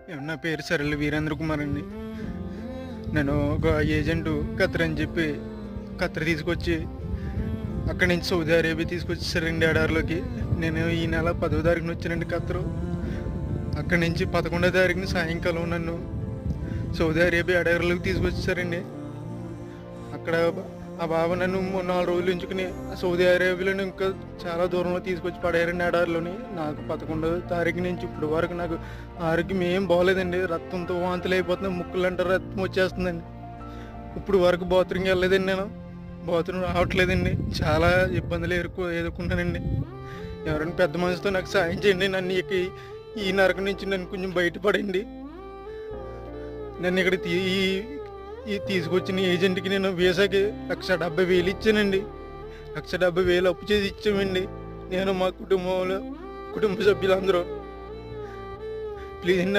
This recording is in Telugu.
నా పేరు సరళ వీరేంద్ర కుమార్ అండి. నేను ఒక ఏజెంటు ఖత్తర్ అని చెప్పి ఖత్తర్ తీసుకొచ్చి అక్కడి నుంచి సౌదీ అరేబియా తీసుకొచ్చేసారండి ఎడారిలోకి. నేను ఈ నెల 10వ తారీఖున వచ్చానండి ఖత్తరు. అక్కడి నుంచి 11వ తారీఖున సాయంకాలం నన్ను సౌదీ అరేబియా ఎడారిలోకి తీసుకొచ్చేసారండి. అక్కడ ఆ బాబు నన్ను 4 రోజులు ఉంచుకుని సౌదీ అరేబియాలోని ఇంకా చాలా దూరంలో తీసుకొచ్చి పడేయారండి ఎడారిలోని. నాకు 11వ తారీఖు నుంచి ఇప్పుడు వరకు నాకు ఆరోగ్యం ఏం బాగోలేదండి. రక్తంతో వాంతులు అయిపోతుంది, ముక్కులంటే రక్తం వచ్చేస్తుందండి. ఇప్పుడు వరకు బాత్రూమ్కి వెళ్ళలేదండి, నేను బాత్రూమ్ రావట్లేదండి. చాలా ఇబ్బందులు ఎదుర్కొన్నానండి. ఎవరైనా పెద్ద మనిషితో నాకు సాయం చేయండి. నన్ను ఈ నరకం నుంచి నన్ను కొంచెం బయటపడండి. నన్ను ఇక్కడ ఈ తీసుకొచ్చిన ఏజెంట్కి నేను వీసాకి 1,70,000 ఇచ్చానండి. 1,70,000 అప్పు చేసి ఇచ్చామండి, నేను మా కుటుంబ సభ్యులందరూ. ప్లీజ్